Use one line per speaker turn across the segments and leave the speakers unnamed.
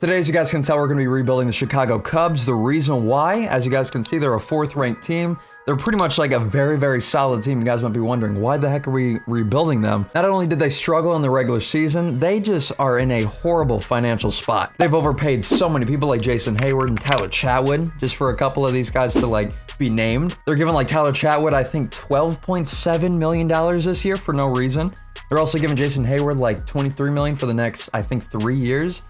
Today, as you guys can tell, we're going to be rebuilding the Chicago Cubs. The reason why, as you guys can see, they're a 4th-ranked team. They're pretty much like a very, very solid team. You guys might be wondering, why the heck are we rebuilding them? Not only did they struggle in the regular season, they just are in a horrible financial spot. They've overpaid so many people like Jason Hayward and Tyler Chatwood, just for a couple of these guys to like be named. They're giving like Tyler Chatwood, I think, $12.7 million this year for no reason. They're also giving Jason Hayward like $23 million for the next, I think, 3 years.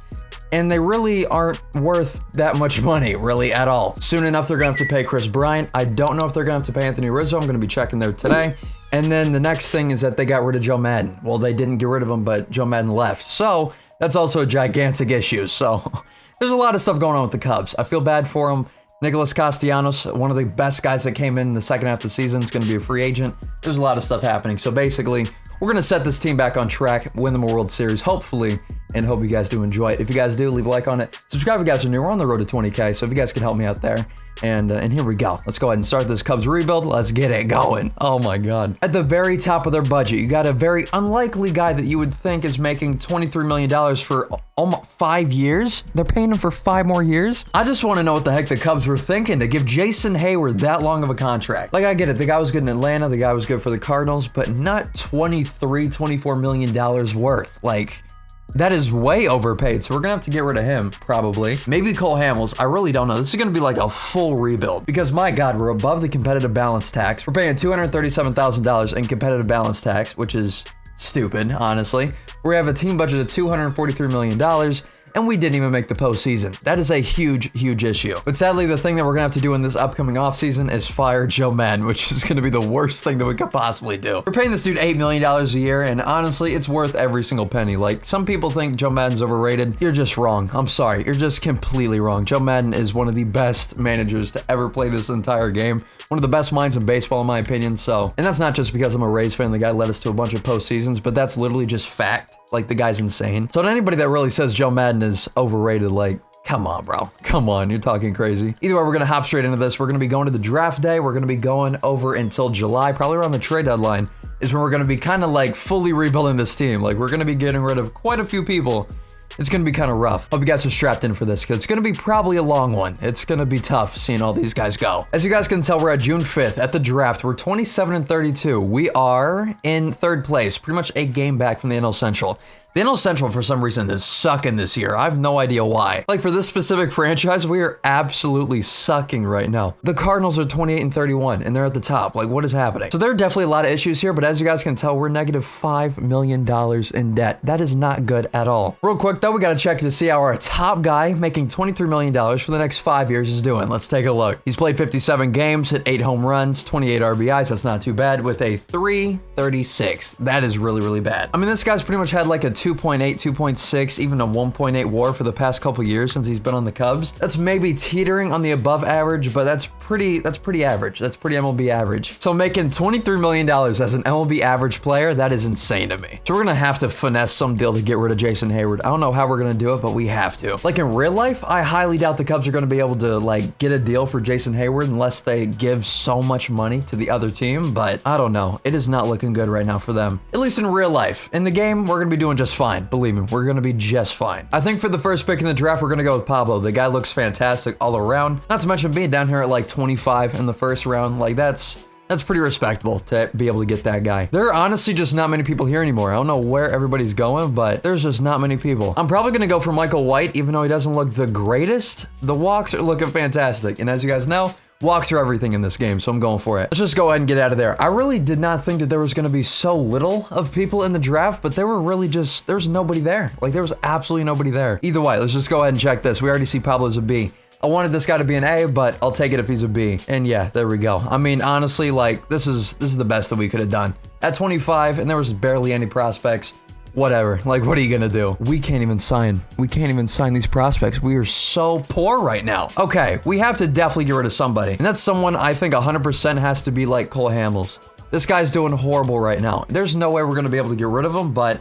And they really aren't worth that much money, really, at all. Soon enough, they're going to have to pay Chris Bryant. I don't know if they're going to have to pay Anthony Rizzo. I'm going to be checking there today. And then the next thing is that they got rid of Joe Madden. Well, they didn't get rid of him, but Joe Madden left. So that's also a gigantic issue. So there's a lot of stuff going on with the Cubs. I feel bad for them. Nicholas Castellanos, one of the best guys that came in the second half of the season, is going to be a free agent. There's a lot of stuff happening. So basically, we're going to set this team back on track, win the World Series, hopefully, and hope you guys do enjoy it. If you guys do, leave a like on it. Subscribe if you guys are new. We're on the road to 20K, so if you guys can help me out there. And here we go. Let's go ahead and start this Cubs rebuild. Let's get it going. Oh my God. At the very top of their budget, you got a very unlikely guy that you would think is making $23 million for almost 5 years. They're paying him for 5 more years. I just want to know what the heck the Cubs were thinking to give Jason Hayward that long of a contract. Like, I get it. The guy was good in Atlanta. The guy was good for the Cardinals, but not $24 million worth. Like, that is way overpaid, so we're gonna have to get rid of him, probably. Maybe Cole Hamels, I really don't know. This is gonna be like a full rebuild, because my God, we're above the competitive balance tax. We're paying $237,000 in competitive balance tax, which is stupid, honestly. We have a team budget of $243 million, and we didn't even make the postseason. That is a huge, huge issue. But sadly, the thing that we're gonna have to do in this upcoming offseason is fire Joe Madden, which is gonna be the worst thing that we could possibly do. We're paying this dude $8 million a year, and honestly, it's worth every single penny. Like, some people think Joe Madden's overrated. You're just wrong. I'm sorry. You're just completely wrong. Joe Madden is one of the best managers to ever play this entire game. One of the best minds in baseball, in my opinion, so. And that's not just because I'm a Rays fan. The guy led us to a bunch of postseasons, but that's literally just fact. Like, the guy's insane. So to anybody that really says Joe Madden is overrated, like, come on, bro. Come on, you're talking crazy. Either way, we're gonna hop straight into this. We're gonna be going to the draft day. We're gonna be going over until July, probably around the trade deadline, is when we're gonna be kind of like fully rebuilding this team. Like, we're gonna be getting rid of quite a few people. It's gonna be kind of rough. Hope you guys are strapped in for this, because it's gonna be probably a long one. It's gonna be tough seeing all these guys go. As you guys can tell, we're at June 5th at the draft. We're 27-32. We are in 3rd place, pretty much a game back from the NL Central. The NL Central, for some reason, is sucking this year. I have no idea why. Like, for this specific franchise, we are absolutely sucking right now. The Cardinals are 28-31, and they're at the top. Like, what is happening? So there are definitely a lot of issues here, but as you guys can tell, we're negative $5 million in debt. That is not good at all. Real quick, though, we got to check to see how our top guy making $23 million for the next 5 years is doing. Let's take a look. He's played 57 games, hit 8 home runs, 28 RBIs. That's not too bad, with a 3.36. That is really, really bad. I mean, this guy's pretty much had like a 2.8, 2.6, even a 1.8 WAR for the past couple years since he's been on the Cubs. That's maybe teetering on the above average, but that's pretty average. That's pretty MLB average. So making $23 million as an MLB average player, that is insane to me. So we're gonna have to finesse some deal to get rid of Jason Hayward. I don't know how we're gonna do it, but we have to. Like, in real life, I highly doubt the Cubs are gonna be able to like get a deal for Jason Hayward unless they give so much money to the other team, but I don't know. It is not looking good right now for them. At least in real life. In the game, we're gonna be doing just fine. Believe me, we're gonna be just fine. I think for the first pick in the draft, we're gonna go with Pablo. The guy looks fantastic all around. Not to mention being down here at like 25 in the first round. Like, that's pretty respectable to be able to get that guy. There are honestly just not many people here anymore. I don't know where everybody's going, but there's just not many people. I'm probably gonna go for Michael White, even though he doesn't look the greatest. The walks are looking fantastic, and as you guys know, walks are everything in this game, so I'm going for it. Let's just go ahead and get out of there. I really did not think that there was going to be so little of people in the draft, but there were really just, there's nobody there. Like, there was absolutely nobody there. Either way, let's just go ahead and check this. We already see Pablo's a B. I wanted this guy to be an A, but I'll take it if he's a B. And yeah, there we go. I mean, honestly, like, this is the best that we could have done. At 25, and there was barely any prospects. Whatever. Like, what are you gonna do? We can't even sign these prospects. We are so poor right now. Okay, we have to definitely get rid of somebody. And that's someone I think 100% has to be like Cole Hamels. This guy's doing horrible right now. There's no way we're gonna be able to get rid of him, but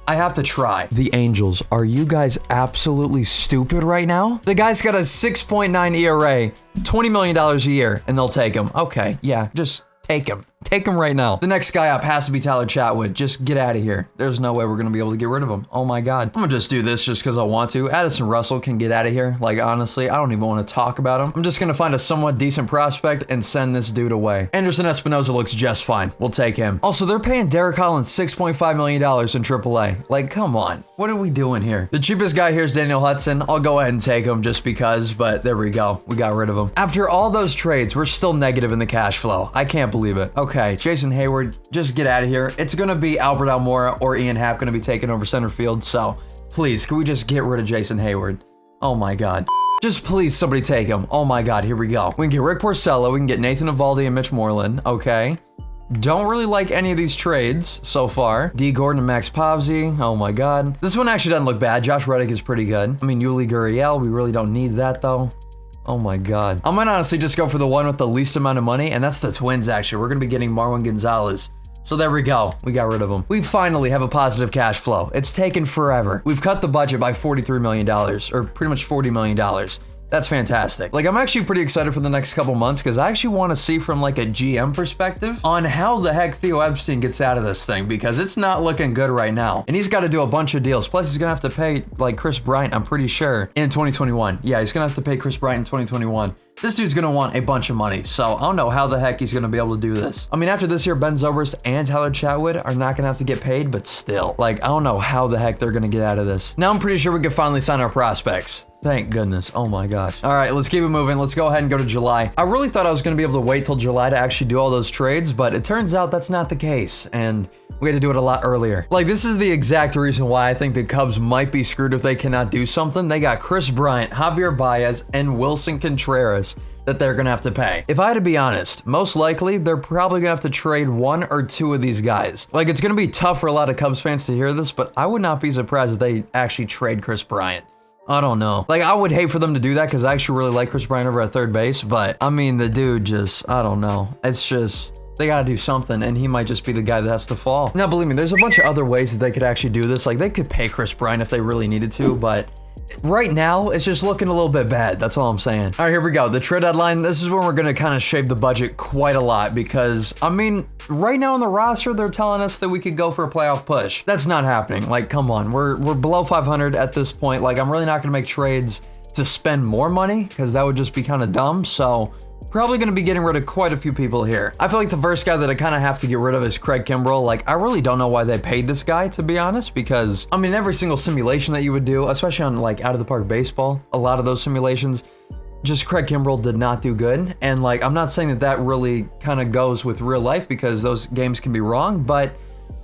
I have to try. The Angels, are you guys absolutely stupid right now? The guy's got a 6.9 ERA, $20 million a year, and they'll take him. Okay, yeah, just take him. take him right now. The next guy up has to be Tyler Chatwood. Just get out of here. There's no way we're going to be able to get rid of him. Oh my God. I'm going to just do this just because I want to. Addison Russell can get out of here. Like, honestly, I don't even want to talk about him. I'm just going to find a somewhat decent prospect and send this dude away. Anderson Espinoza looks just fine. We'll take him. Also, they're paying Derek Collins $6.5 million in AAA. Like, come on. What are we doing here? The cheapest guy here is Daniel Hudson. I'll go ahead and take him just because, but there we go. We got rid of him. After all those trades, we're still negative in the cash flow. I can't believe it. Okay, Jason Hayward, just get out of here. It's going to be Albert Almora or Ian Happ going to be taking over center field, so please, can we just get rid of Jason Hayward? Oh my God. Just please, somebody take him. Oh my God, here we go. We can get Rick Porcello, we can get Nathan Eovaldi and Mitch Moreland. Okay. Don't really like any of these trades so far. D. Gordon and Max Pavsey. Oh my God. This one actually doesn't look bad. Josh Reddick is pretty good. I mean, Yuli Gurriel, we really don't need that though. Oh my God. I might honestly just go for the one with the least amount of money, and that's the Twins actually. We're going to be getting Marwin Gonzalez. So there we go. We got rid of him. We finally have a positive cash flow. It's taken forever. We've cut the budget by $43 million, or pretty much $40 million. That's fantastic. Like, I'm actually pretty excited for the next couple months because I actually want to see from like a GM perspective on how the heck Theo Epstein gets out of this thing, because it's not looking good right now. And he's got to do a bunch of deals. Plus, he's going to have to pay like Chris Bryant, I'm pretty sure, in 2021. Yeah, he's going to have to pay Chris Bryant in 2021. This dude's going to want a bunch of money, so I don't know how the heck he's going to be able to do this. I mean, after this year, Ben Zobrist and Tyler Chatwood are not going to have to get paid, but still, like, I don't know how the heck they're going to get out of this. Now I'm pretty sure we can finally sign our prospects. Thank goodness. Oh my gosh. All right, let's keep it moving. Let's go ahead and go to July. I really thought I was going to be able to wait till July to actually do all those trades, but it turns out that's not the case, and we had to do it a lot earlier. Like, this is the exact reason why I think the Cubs might be screwed if they cannot do something. They got Chris Bryant, Javier Baez, and Wilson Contreras that they're gonna have to pay. If I had to be honest, most likely they're probably gonna have to trade one or two of these guys. Like, it's gonna be tough for a lot of Cubs fans to hear this, but I would not be surprised if they actually trade Chris Bryant. I don't know. Like, I would hate for them to do that because I actually really like Chris Bryant over at third base, but I mean, the dude just, I don't know. It's just, they gotta do something, and he might just be the guy that has to fall. Now, believe me, there's a bunch of other ways that they could actually do this. Like, they could pay Chris Bryant if they really needed to, but right now, it's just looking a little bit bad. That's all I'm saying. All right, here we go. The trade deadline. This is when we're going to kind of shave the budget quite a lot because, I mean, right now on the roster, they're telling us that we could go for a playoff push. That's not happening. Like, come on. We're below 500 at this point. Like, I'm really not going to make trades to spend more money because that would just be kind of dumb. So probably going to be getting rid of quite a few people here. I feel like the first guy that I kind of have to get rid of is Craig Kimbrell. Like, I really don't know why they paid this guy, to be honest, because, I mean, every single simulation that you would do, especially on, like, out of the park baseball, a lot of those simulations, just Craig Kimbrell did not do good. And, like, I'm not saying that that really kind of goes with real life because those games can be wrong, but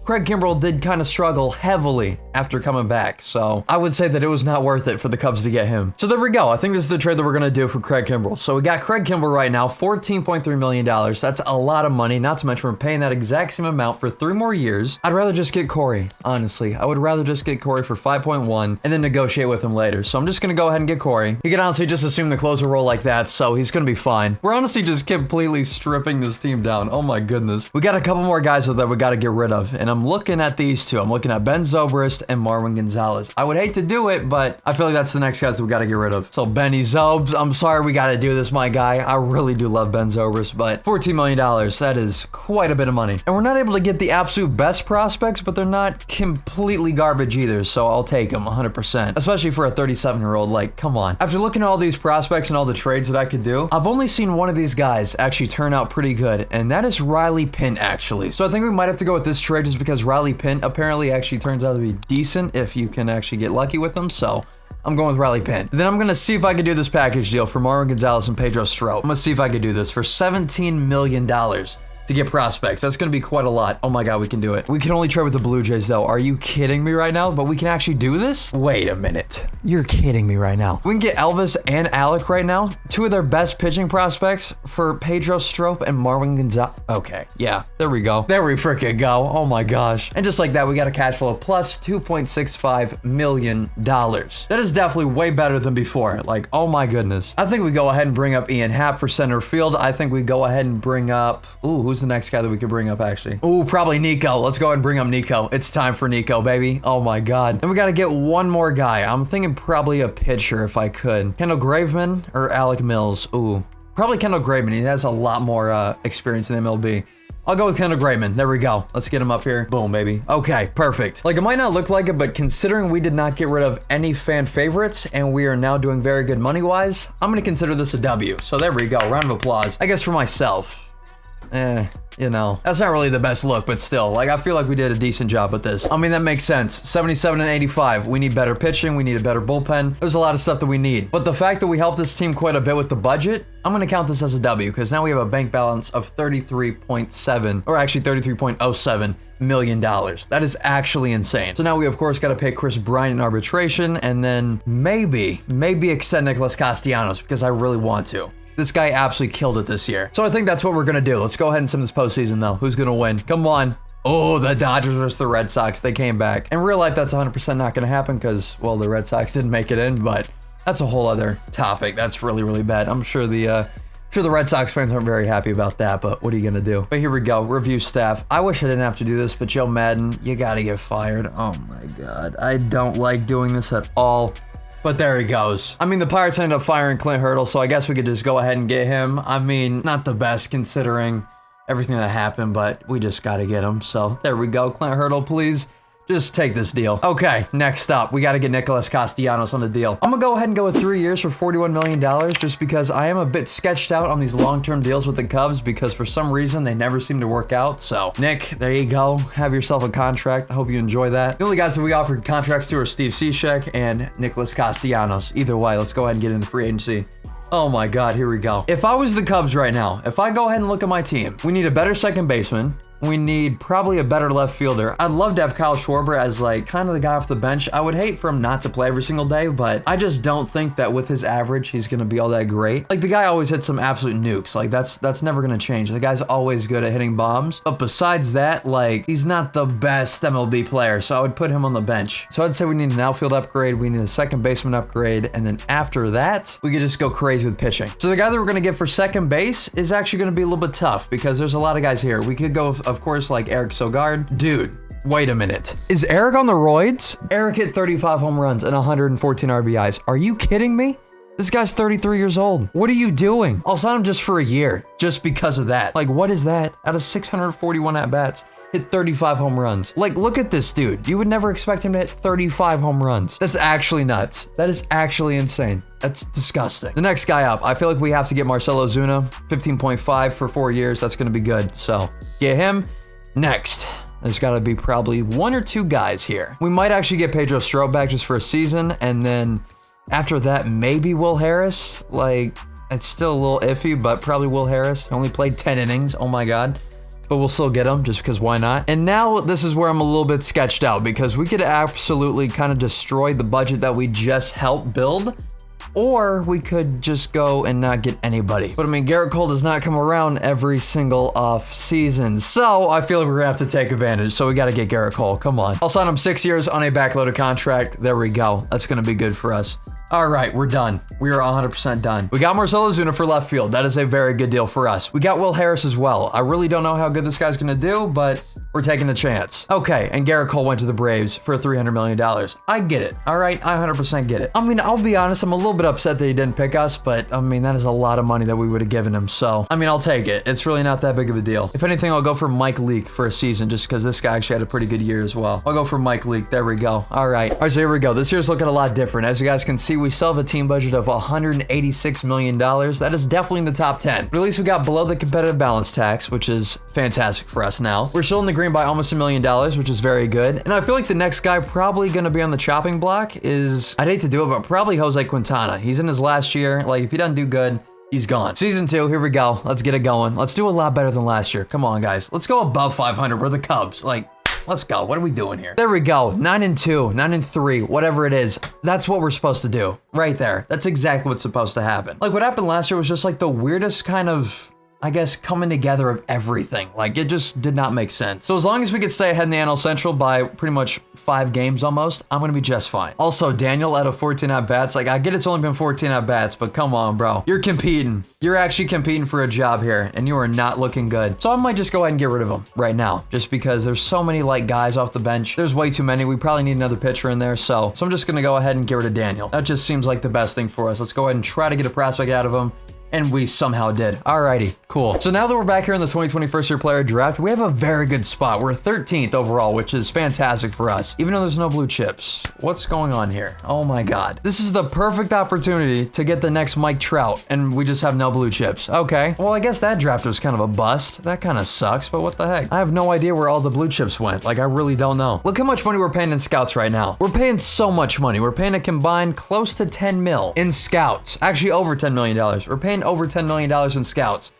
Craig Kimbrell did kind of struggle heavily after coming back, so I would say that it was not worth it for the Cubs to get him. So there we go. I think this is the trade that we're going to do for Craig Kimbrell. So we got Craig Kimbrell right now, $14.3 million. That's a lot of money, not to mention we're paying that exact same amount for 3 more years. I'd rather just get Corey, honestly. I would rather just get Corey for 5.1 and then negotiate with him later. So I'm just going to go ahead and get Corey. He can honestly just assume the closer role like that, so he's going to be fine. We're honestly just completely stripping this team down. Oh my goodness. We got a couple more guys that we got to get rid of, and I'm looking at these two. I'm looking at Ben Zobrist and Marwin Gonzalez. I would hate to do it, but I feel like that's the next guys that we got to get rid of. So Benny Zobes, I'm sorry we got to do this, my guy. I really do love Ben Zobrist, but $14 million, that is quite a bit of money. And we're not able to get the absolute best prospects, but they're not completely garbage either, so I'll take them 100%, especially for a 37-year-old. Like, come on. After looking at all these prospects and all the trades that I could do, I've only seen one of these guys actually turn out pretty good, and that is Riley Pint, actually. So I think we might have to go with this trade just because Riley Pint apparently actually turns out to be decent if you can actually get lucky with them, so I'm going with Riley Pint. Then I'm going to see if I can do this package deal for Marwin Gonzalez and Pedro Strop. I'm going to see if I can do this for $17 million to get prospects. That's going to be quite a lot. Oh my God, we can do it. We can only trade with the Blue Jays though. Are you kidding me right now? But we can actually do this? Wait a minute. You're kidding me right now. We can get Elvis and Alec right now. 2 of their best pitching prospects for Pedro Strop and Marwin Gonzalez. Okay, yeah, there we go. There we freaking go. Oh my gosh. And just like that, we got a cash flow of plus $2.65 million. That is definitely way better than before. Like, oh my goodness. I think we go ahead and bring up Ian Happ for center field. I think we go ahead and bring up, ooh, who's the next guy that we could bring up actually? Ooh, probably Nico. Let's go ahead and bring up Nico. It's time for Nico, baby. Oh my God. And we got to get one more guy. I'm thinking probably a pitcher if I could. Kendall Graveman or Alec Mills. Ooh, probably Kendall Graveman. He has a lot more experience in MLB. I'll go with Kendall Graveman. There we go. Let's get him up here. Boom, baby. Okay, perfect. Like, it might not look like it, but considering we did not get rid of any fan favorites and we are now doing very good money-wise, I'm going to consider this a W. So there we go. Round of applause. I guess for myself. You know, that's not really the best look, but still, like, I feel like we did a decent job with this. I mean, that makes sense. 77 and 85. We need better pitching. We need a better bullpen. There's a lot of stuff that we need. But the fact that we helped this team quite a bit with the budget, I'm going to count this as a W because now we have a bank balance of 33.7, or actually $33.07 million. That is actually insane. So now we, of course, got to pay Chris Bryant in arbitration and then maybe extend Nicholas Castellanos because I really want to. This guy absolutely killed it this year. So I think that's what we're going to do. Let's go ahead and sim this postseason, though. Who's going to win? Come on. Oh, the Dodgers versus the Red Sox. They came back. In real life, that's 100% not going to happen because, well, the Red Sox didn't make it in, but that's a whole other topic. That's really, really bad. I'm sure the Red Sox fans aren't very happy about that, but what are you going to do? But here we go. Review staff. I wish I didn't have to do this, but Joe Madden, you got to get fired. Oh, my God. I don't like doing this at all. But there he goes. I mean, the Pirates ended up firing Clint Hurdle, so I guess we could just go ahead and get him. I mean, not the best considering everything that happened, but we just got to get him. So there we go. Clint Hurdle, please. Just take this deal. Okay, next up, we got to get Nicholas Castellanos on the deal. I'm going to go ahead and go with 3 years for $41 million just because I am a bit sketched out on these long-term deals with the Cubs because for some reason they never seem to work out. So, Nick, there you go. Have yourself a contract. I hope you enjoy that. The only guys that we offered contracts to are Steve Cishek and Nicholas Castellanos. Either way, let's go ahead and get into free agency. Oh my God, here we go. If I was the Cubs right now, if I go ahead and look at my team, we need a better second baseman. We need probably a better left fielder. I'd love to have Kyle Schwarber as like kind of the guy off the bench. I would hate for him not to play every single day, but I just don't think that with his average, he's going to be all that great. Like the guy always hits some absolute nukes. Like that's never going to change. The guy's always good at hitting bombs. But besides that, like he's not the best MLB player. So I would put him on the bench. So I'd say we need an outfield upgrade. We need a second baseman upgrade. And then after that, we could just go crazy with pitching. So the guy that we're going to get for second base is actually going to be a little bit tough because there's a lot of guys here. We could go, of course, like Eric Sogard. Dude, wait a minute. Is Eric on the roids? Eric hit 35 home runs and 114 RBIs. Are you kidding me? This guy's 33 years old. What are you doing? I'll sign him just for a year, just because of that. Like, what is that? Out of 641 at-bats, hit 35 home runs. Like, look at this dude. You would never expect him to hit 35 home runs. That's actually nuts. That is actually insane. That's disgusting. The next guy up, I feel like we have to get Marcelo Zuna, 15.5 for 4 years. That's going to be good. So get him. Next, there's got to be probably 1 or 2 guys here. We might actually get Pedro Strop back just for a season. And then after that, maybe Will Harris. Like, it's still a little iffy, but probably Will Harris. He only played 10 innings. Oh my God. But we'll still get him just because why not? And now this is where I'm a little bit sketched out because we could absolutely kind of destroy the budget that we just helped build. Or we could just go and not get anybody. But I mean, Garrett Cole does not come around every single off season. So I feel like we're gonna have to take advantage. So we gotta get Garrett Cole, come on. I'll sign him 6 years on a backloaded contract. There we go, that's gonna be good for us. All right, we're done. We are 100% done. We got Marcelo Zuna for left field. That is a very good deal for us. We got Will Harris as well. I really don't know how good this guy's gonna do, but we're taking the chance. Okay, and Garrett Cole went to the Braves for $300 million. I get it, all right? I 100% get it. I mean, I'll be honest, I'm a little bit upset that he didn't pick us, but I mean, that is a lot of money that we would have given him. So, I mean, I'll take it. It's really not that big of a deal. If anything, I'll go for Mike Leake for a season just because this guy actually had a pretty good year as well. I'll go for Mike Leake. There we go. All right, so here we go. This year's looking a lot different. As you guys can see, we still have a team budget of $186 million. That is definitely in the top 10. But at least we got below the competitive balance tax, which is fantastic for us now. We're still in the green by almost $1 million, which is very good. And I feel like the next guy probably going to be on the chopping block is, I'd hate to do it, but probably Jose Quintana. He's in his last year. Like, if he doesn't do good, he's gone. Season 2, here we go. Let's get it going. Let's do a lot better than last year. Come on, guys. Let's go above 500. We're the Cubs. Like, let's go. What are we doing here? There we go. 9-2, 9-3, whatever it is. That's what we're supposed to do. Right there. That's exactly what's supposed to happen. Like, what happened last year was just like the weirdest kind of, I guess, coming together of everything. Like, it just did not make sense. So as long as we could stay ahead in the NL Central by pretty much 5 games almost, I'm going to be just fine. Also, Daniel out of 14 at-bats. Like, I get it's only been 14 at-bats, but come on, bro. You're competing. You're actually competing for a job here, and you are not looking good. So I might just go ahead and get rid of him right now, just because there's so many, like, guys off the bench. There's way too many. We probably need another pitcher in there, so I'm just going to go ahead and get rid of Daniel. That just seems like the best thing for us. Let's go ahead and try to get a prospect out of him. And we somehow did. Alrighty, cool. So now that we're back here in the 2021st year player draft, we have a very good spot. We're 13th overall, which is fantastic for us, even though there's no blue chips. What's going on here? Oh my God. This is the perfect opportunity to get the next Mike Trout, and we just have no blue chips. Okay. Well, I guess that draft was kind of a bust. That kind of sucks, but what the heck? I have no idea where all the blue chips went. Like, I really don't know. Look how much money we're paying in scouts right now. We're paying so much money. We're paying a combined close to 10 mil in scouts. Actually, over $10 million. We're paying over $10 million in scouts.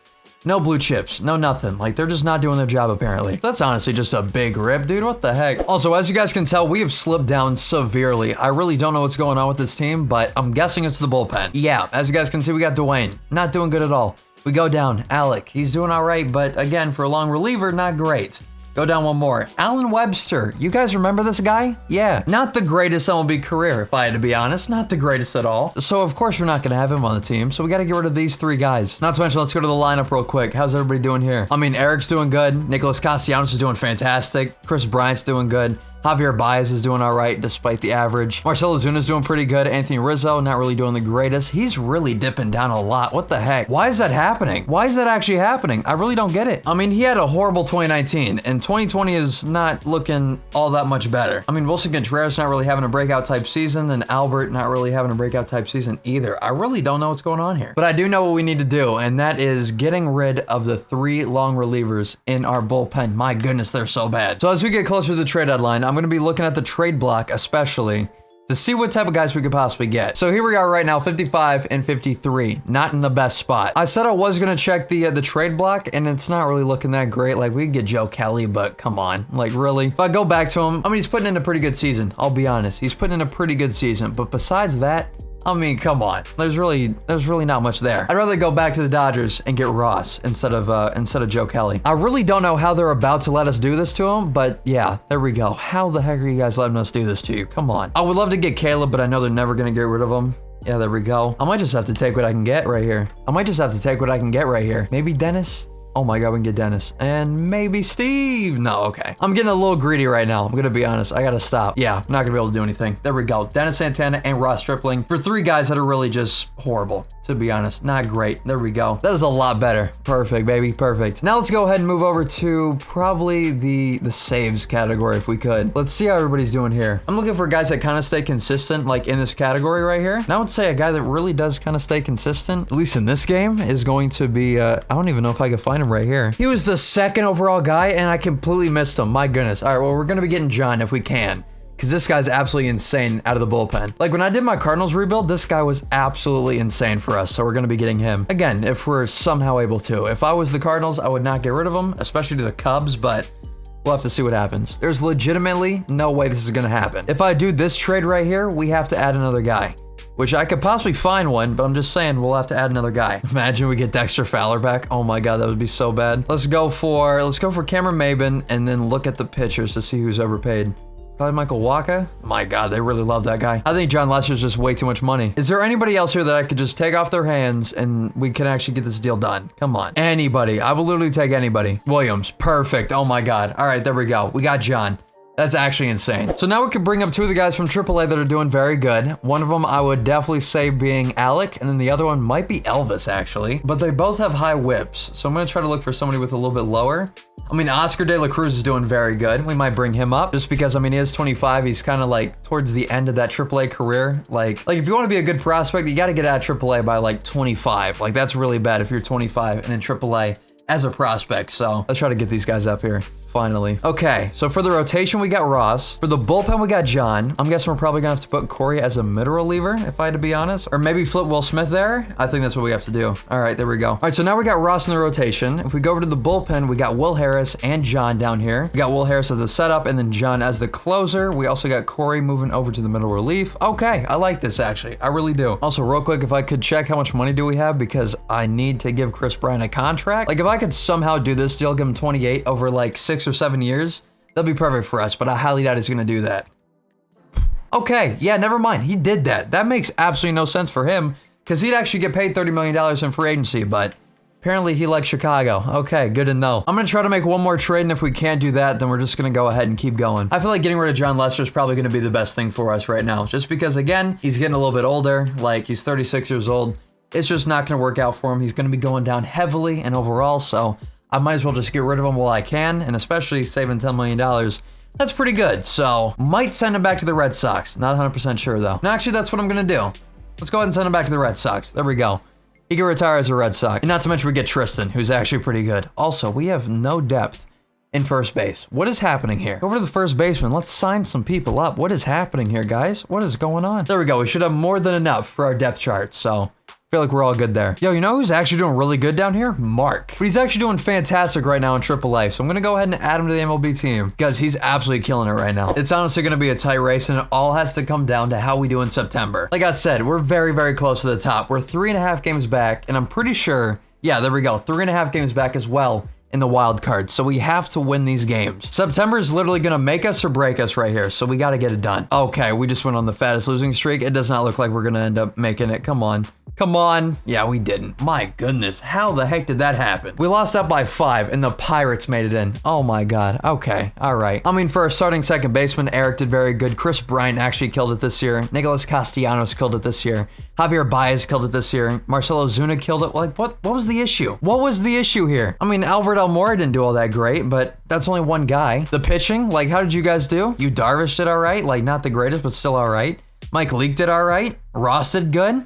No blue chips, no nothing. Like, they're just not doing their job, apparently. That's honestly just a big rip, dude. What the heck? Also, as you guys can tell, we have slipped down severely. I really don't know what's going on with this team, but I'm guessing it's the bullpen. Yeah, as you guys can see, we got Dwayne. Not doing good at all. We go down. Alec, he's doing all right, but again, for a long reliever, not great. Go down one more. Alan Webster. You guys remember this guy? Yeah. Not the greatest MLB career, if I had to be honest. Not the greatest at all. So, of course, we're not going to have him on the team. So, we got to get rid of these three guys. Not to mention, let's go to the lineup real quick. How's everybody doing here? I mean, Eric's doing good. Nicholas Castellanos is doing fantastic. Chris Bryant's doing good. Javier Baez is doing all right despite the average. Marcelo Zuna's doing pretty good. Anthony Rizzo, not really doing the greatest. He's really dipping down a lot. What the heck? Why is that happening? Why is that actually happening? I really don't get it. I mean, he had a horrible 2019, and 2020 is not looking all that much better. I mean, Wilson Contreras not really having a breakout type season, and Albert not really having a breakout type season either. I really don't know what's going on here. But I do know what we need to do, and that is getting rid of the three long relievers in our bullpen. My goodness, they're so bad. So as we get closer to the trade deadline, I'm going to be looking at the trade block especially to see what type of guys we could possibly get. So here we are right now, 55 and 53, not in the best spot. I said I was going to check the trade block, and it's not really looking that great. Like, we could get Joe Kelly, but come on, like, really? If I go back to him, I mean, he's putting in a pretty good season. I'll be honest. He's putting in a pretty good season, but besides that, I mean, come on. There's really not much there. I'd rather go back to the Dodgers and get Ross instead of Joe Kelly. I really don't know how they're about to let us do this to him, but yeah, there we go. How the heck are you guys letting us do this to you? Come on. I would love to get Caleb, but I know they're never gonna get rid of him. Yeah, there we go. I might just have to take what I can get right here. Maybe Dennis? Oh my God, we can get Dennis. And maybe Steve. No, okay. I'm getting a little greedy right now. I'm gonna be honest. I gotta stop. Yeah, I'm not gonna be able to do anything. There we go. Dennis Santana and Ross Stripling for three guys that are really just horrible, to be honest. Not great. There we go. That is a lot better. Perfect, baby. Perfect. Now let's go ahead and move over to probably the saves category if we could. Let's see how everybody's doing here. I'm looking for guys that kind of stay consistent, like in this category right here. And I would say a guy that really does kind of stay consistent, at least in this game, is going to be, I don't even know if I can find him right here. He was the second overall guy, and I completely missed him. My goodness. All right, well, we're going to be getting John if we can, because this guy's absolutely insane out of the bullpen. Like, when I did my Cardinals rebuild, this guy was absolutely insane for us, so we're going to be getting him. Again, if we're somehow able to. If I was the Cardinals, I would not get rid of him, especially to the Cubs, but we'll have to see what happens. There's legitimately no way this is going to happen. If I do this trade right here, we have to add another guy, which I could possibly find one, but I'm just saying we'll have to add another guy. Imagine we get Dexter Fowler back. Oh my God, that would be so bad. Let's go for Cameron Maybin and then look at the pitchers to see who's overpaid. Probably Michael Wacha. My God, they really love that guy. I think John Lester's just way too much money. Is there anybody else here that I could just take off their hands and we can actually get this deal done? Come on. Anybody. I will literally take anybody. Williams. Perfect. Oh my God. All right, there we go. We got John. That's actually insane. So now we can bring up two of the guys from AAA that are doing very good. One of them I would definitely say being Alec, and then the other one might be Elvis, actually. But they both have high whips, so I'm gonna try to look for somebody with a little bit lower. I mean, Oscar De La Cruz is doing very good. We might bring him up just because, I mean, he is 25. He's kind of like towards the end of that AAA career. Like if you want to be a good prospect, you got to get out of AAA by like 25. Like, that's really bad if you're 25 and in AAA as a prospect. So let's try to get these guys up here. Finally. Okay, so for the rotation, we got Ross. For the bullpen, we got John. I'm guessing we're probably gonna have to put Corey as a middle reliever, if I had to be honest. Or maybe flip Will Smith there. I think that's what we have to do. All right, there we go. All right, so now we got Ross in the rotation. If we go over to the bullpen, we got Will Harris and John down here. We got Will Harris as the setup and then John as the closer. We also got Corey moving over to the middle relief. Okay, I like this actually. I really do. Also, real quick, if I could check how much money do we have, because I need to give Chris Bryant a contract. Like, if I could somehow do this deal, give him 28 over like 6 or 7 years, that'd be perfect for us, but I highly doubt he's gonna do that. Okay, yeah, never mind. He did that. That makes absolutely no sense for him, because he'd actually get paid $30 million in free agency, but apparently he likes Chicago. Okay, good to know. I'm gonna try to make one more trade, and if we can't do that, then we're just gonna go ahead and keep going. I feel like getting rid of John Lester is probably gonna be the best thing for us right now, just because, again, he's getting a little bit older. Like, he's 36 years old. it's just not going to work out for him. He's going to be going down heavily and overall, so I might as well just get rid of him while I can, and especially saving $10 million. That's pretty good, so might send him back to the Red Sox. Not 100% sure, though. And actually, that's what I'm going to do. Let's go ahead and send him back to the Red Sox. There we go. He can retire as a Red Sox. And not to mention we get Tristan, who's actually pretty good. Also, we have no depth in first base. What is happening here? Go over to the first baseman. Let's sign some people up. What is happening here, guys? What is going on? There we go. We should have more than enough for our depth chart, so I feel like we're all good there. Yo, you know who's actually doing really good down here? Mark. But he's actually doing fantastic right now in AAA, so I'm going to go ahead and add him to the MLB team because he's absolutely killing it right now. It's honestly going to be a tight race, and it all has to come down to how we do in September. Like I said, we're very, very close to the top. We're 3.5 games back, and I'm pretty sure, yeah, there we go, 3.5 games back as well in the wild card, so we have to win these games. September is literally gonna make us or break us right here, so we gotta get it done. Okay, we just went on the fattest losing streak. It does not look like we're gonna end up making it. Come on. Come on. Yeah, we didn't. My goodness, how the heck did that happen? We lost out by 5, and the Pirates made it in. Oh my God. Okay, all right. I mean, for our starting second baseman, Eric did very good. Chris Bryant actually killed it this year. Nicholas Castellanos killed it this year. Javier Baez killed it this year. Marcelo Zuna killed it. Like, what was the issue? What was the issue here? I mean, Albert Almora didn't do all that great, but that's only one guy. The pitching, like, how did you guys do? You Darvish did all right. Like, not the greatest, but still all right. Mike Leake did all right. Ross did good.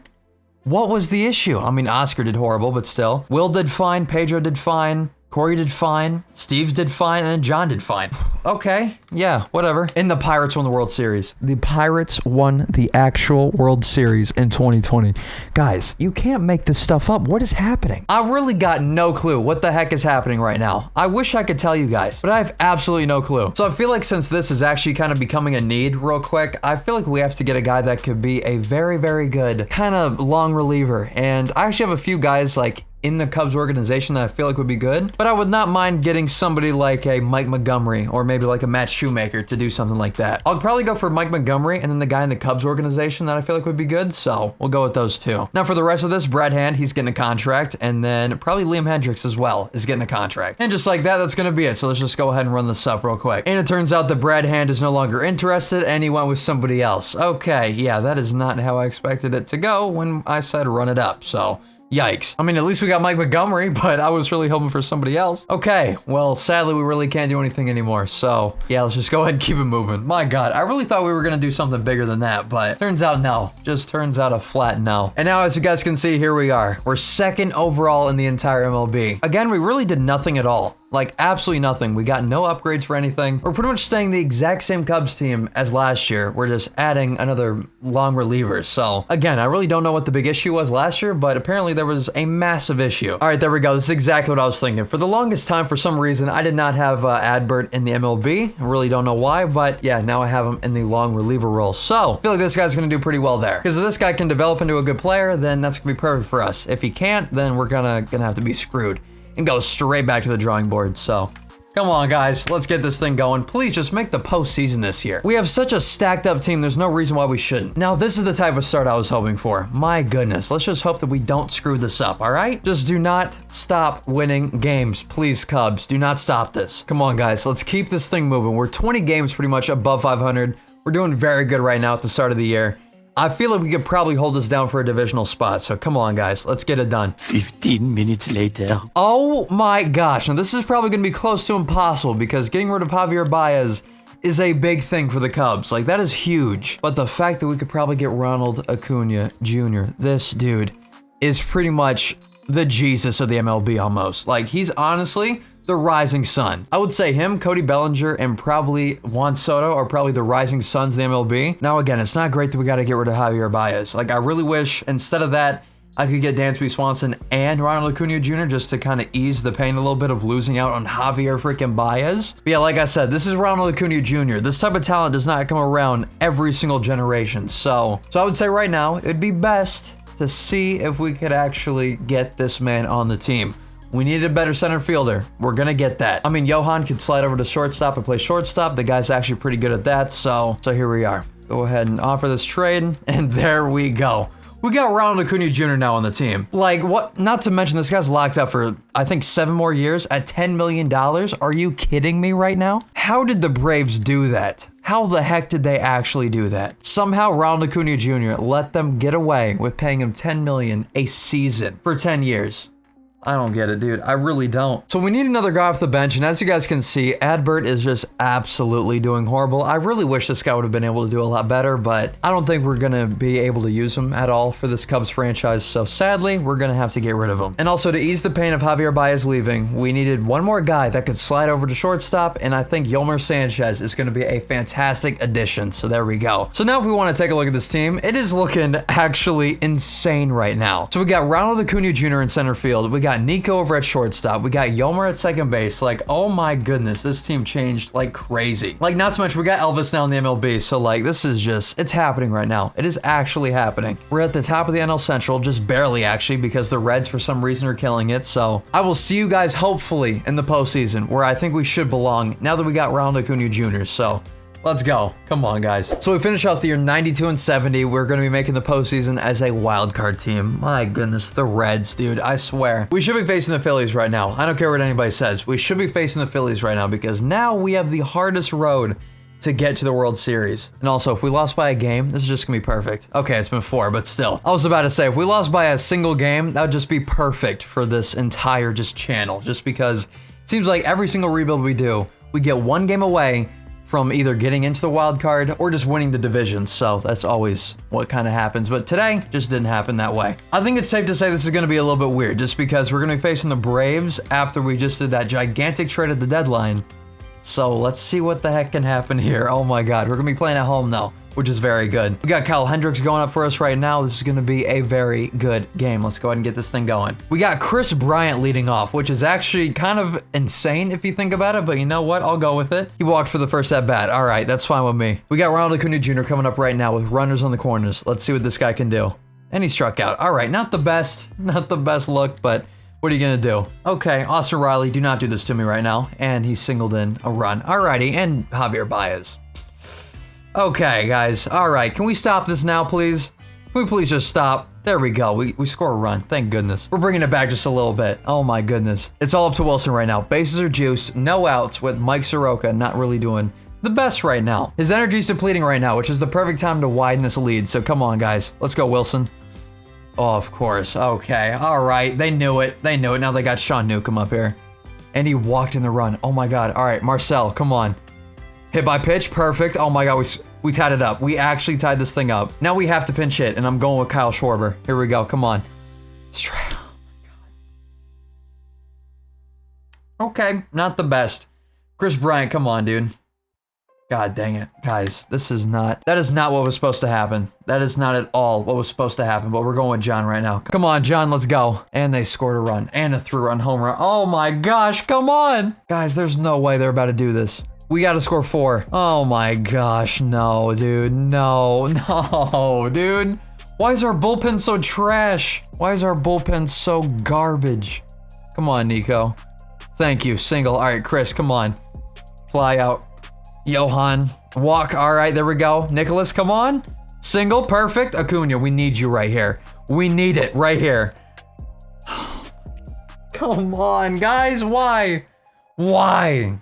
What was the issue? I mean, Oscar did horrible, but still. Will did fine. Pedro did fine. Corey did fine. Steve did fine. And then John did fine. Okay. Yeah, whatever. And the Pirates won the World Series. The Pirates won the actual World Series in 2020. Guys, you can't make this stuff up. What is happening? I really got no clue what the heck is happening right now. I wish I could tell you guys, but I have absolutely no clue. So I feel like since this is actually kind of becoming a need real quick, I feel like we have to get a guy that could be a very, very good kind of long reliever. And I actually have a few guys like in the Cubs organization that I feel like would be good, but I would not mind getting somebody like a Mike Montgomery or maybe like a Matt Shoemaker to do something like that. I'll probably go for Mike Montgomery and then the guy in the Cubs organization that I feel like would be good, so we'll go with those two. Now for the rest of this, Brad Hand, he's getting a contract, and then probably Liam Hendricks as well is getting a contract. And just like that, that's gonna be it. So let's just go ahead and run this up real quick. And it turns out that Brad Hand is no longer interested and he went with somebody else. Okay, yeah, that is not how I expected it to go when I said run it up, so yikes. I mean, at least we got Mike Montgomery, but I was really hoping for somebody else. Okay, well, sadly, we really can't do anything anymore. So, yeah, let's just go ahead and keep it moving. My God, I really thought we were going to do something bigger than that, but turns out no. Just turns out a flat no. And now, as you guys can see, here we are. We're second overall in the entire MLB. Again, we really did nothing at all. Like, absolutely nothing. We got no upgrades for anything. We're pretty much staying the exact same Cubs team as last year. We're just adding another long reliever. So, again, I really don't know what the big issue was last year, but apparently there was a massive issue. All right, there we go. This is exactly what I was thinking. For the longest time, for some reason, I did not have Adbert in the MLB. I really don't know why, but yeah, now I have him in the long reliever role. So, I feel like this guy's going to do pretty well there. Because if this guy can develop into a good player, then that's going to be perfect for us. If he can't, then we're gonna have to be screwed and go straight back to the drawing board. So come on, guys, let's get this thing going. Please just make the postseason this year. We have such a stacked up team, there's no reason why we shouldn't. Now, this is the type of start I was hoping for. My goodness, let's just hope that we don't screw this up, all right? Just do not stop winning games. Please, Cubs, do not stop this. Come on, guys, let's keep this thing moving. We're 20 games pretty much above 500. We're doing very good right now at the start of the year. I feel like we could probably hold this down for a divisional spot. So come on, guys. Let's get it done.
15 minutes later.
Oh my gosh. Now this is probably going to be close to impossible because getting rid of Javier Baez is a big thing for the Cubs. Like, that is huge. But the fact that we could probably get Ronald Acuña Jr., this dude is pretty much the Jesus of the MLB almost. Like, he's honestly the rising sun. I would say him, Cody Bellinger, and probably Juan Soto are probably the rising suns of the MLB. Now, again, it's not great that we got to get rid of Javier Baez. Like, I really wish instead of that, I could get Dansby Swanson and Ronald Acuña Jr. just to kind of ease the pain a little bit of losing out on Javier freaking Baez. But yeah, like I said, this is Ronald Acuña Jr. This type of talent does not come around every single generation. So I would say right now, it'd be best to see if we could actually get this man on the team. We needed a better center fielder. We're gonna get that. I mean, Johan could slide over to shortstop and play shortstop. The guy's actually pretty good at that. So here we are. Go ahead and offer this trade, and there we go. We got Ronald Acuña Jr. now on the team. Like, what? Not to mention, this guy's locked up for, I think, 7 more years at $10 million. Are you kidding me right now? How did the Braves do that? How the heck did they actually do that? Somehow Ronald Acuña Jr. let them get away with paying him $10 million a season for 10 years. I don't get it, dude. I really don't. So we need another guy off the bench, and as you guys can see, Adbert is just absolutely doing horrible. I really wish this guy would have been able to do a lot better, but I don't think we're gonna be able to use him at all for this Cubs franchise, so sadly, we're gonna have to get rid of him. And also, to ease the pain of Javier Baez leaving, we needed one more guy that could slide over to shortstop, and I think Yolmer Sanchez is gonna be a fantastic addition, so there we go. So now if we wanna take a look at this team, it is looking actually insane right now. So we got Ronald Acuña Jr. in center field, we got Nico over at shortstop. We got Yolmer at second base. Like, oh my goodness, this team changed like crazy. Like, not so much, we got Elvis now in the MLB. So like, this is just, it's happening right now. It is actually happening. We're at the top of the NL Central, just barely actually, because the Reds for some reason are killing it. So I will see you guys hopefully in the postseason, where I think we should belong now that we got Ronald Acuña Jr. So let's go. Come on, guys. So we finish out the year 92-70. We're going to be making the postseason as a wild card team. My goodness, the Reds, dude. I swear. We should be facing the Phillies right now. I don't care what anybody says. We should be facing the Phillies right now because now we have the hardest road to get to the World Series. And also, if we lost by a game, this is just gonna be perfect. Okay, it's been 4, but still. I was about to say, if we lost by a single game, that would just be perfect for this entire just channel. Just because it seems like every single rebuild we do, we get one game away from either getting into the wild card or just winning the division. So that's always what kind of happens. But today just didn't happen that way. I think it's safe to say this is going to be a little bit weird just because we're going to be facing the Braves after we just did that gigantic trade at the deadline. So let's see what the heck can happen here. Oh my God. We're going to be playing at home though, which is very good. We got Kyle Hendricks going up for us right now. This is going to be a very good game. Let's go ahead and get this thing going. We got Chris Bryant leading off, which is actually kind of insane if you think about it, but you know what? I'll go with it. He walked for the first at bat. All right, that's fine with me. We got Ronald Acuña Jr. coming up right now with runners on the corners. Let's see what this guy can do. And he struck out. All right, not the best look, but what are you gonna do? Okay, Austin Riley, do not do this to me right now. And he singled in a run. Alrighty, and Javier Baez. Okay, guys. All right, can we stop this now, please? Can we please just stop? There we go. We score a run. Thank goodness. We're bringing it back just a little bit. Oh my goodness. It's all up to Wilson right now. Bases are juiced. No outs with Mike Soroka not really doing the best right now. His energy's depleting right now, which is the perfect time to widen this lead. So come on, guys. Let's go, Wilson. Oh, of course. Okay. All right. They knew it. They knew it. Now they got Sean Newcomb up here. And he walked in the run. Oh my God. All right, Marcel, come on. Hit by pitch, perfect. Oh my God, we tied it up. We actually tied this thing up. Now we have to pinch hit, and I'm going with Kyle Schwarber. Here we go, come on. Straight, oh my God. Okay, not the best. Chris Bryant, come on, dude. God dang it, guys. That is not what was supposed to happen. That is not at all what was supposed to happen, but we're going with John right now. Come on, John, let's go. And they scored a run, and a through-run home run. Oh my gosh, come on. Guys, there's no way they're about to do this. We gotta score 4. Oh my gosh, no, dude. No, dude. Why is our bullpen so trash? Why is our bullpen so garbage? Come on, Nico. Thank you, single. All right, Chris, come on. Fly out. Johan, walk. All right, there we go. Nicholas, come on. Single, perfect. Acuña, we need you right here. We need it right here. Come on, guys, why? Why?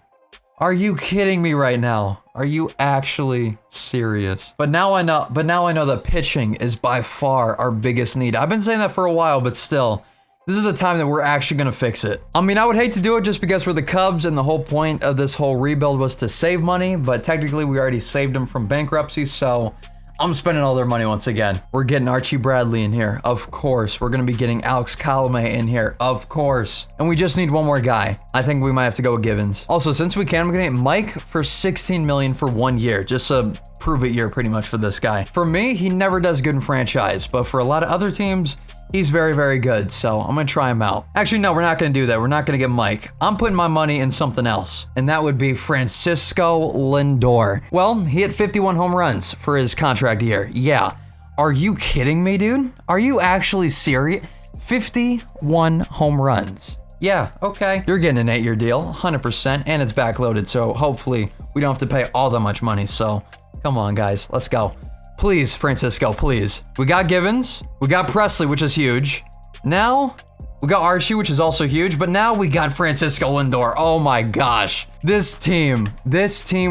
Are you kidding me right now? Are you actually serious? But now I know that pitching is by far our biggest need. I've been saying that for a while, but still, this is the time that we're actually gonna fix it. I mean, I would hate to do it just because we're the Cubs and the whole point of this whole rebuild was to save money, but technically we already saved them from bankruptcy, so I'm spending all their money once again. We're getting Archie Bradley in here, of course. We're gonna be getting Alex Colomé in here, of course. And we just need one more guy. I think we might have to go with Givens. Also, since we can, we're gonna get Mike for $16 million for 1 year. Just a prove-it year pretty much for this guy. For me, he never does good in franchise, but for a lot of other teams, he's very, very good, so I'm gonna try him out. Actually, no, we're not gonna do that. We're not gonna get Mike. I'm putting my money in something else, and that would be Francisco Lindor. Well, he hit 51 home runs for his contract year. Yeah. Are you kidding me, dude? Are you actually serious? 51 home runs. Yeah, okay. You're getting an 8-year deal, 100%, and it's backloaded, so hopefully we don't have to pay all that much money, so come on, guys. Let's go. Please, Francisco, please. We got Givens. We got Presley, which is huge. Now, we got Archie, which is also huge. But now we got Francisco Lindor. Oh my gosh. This team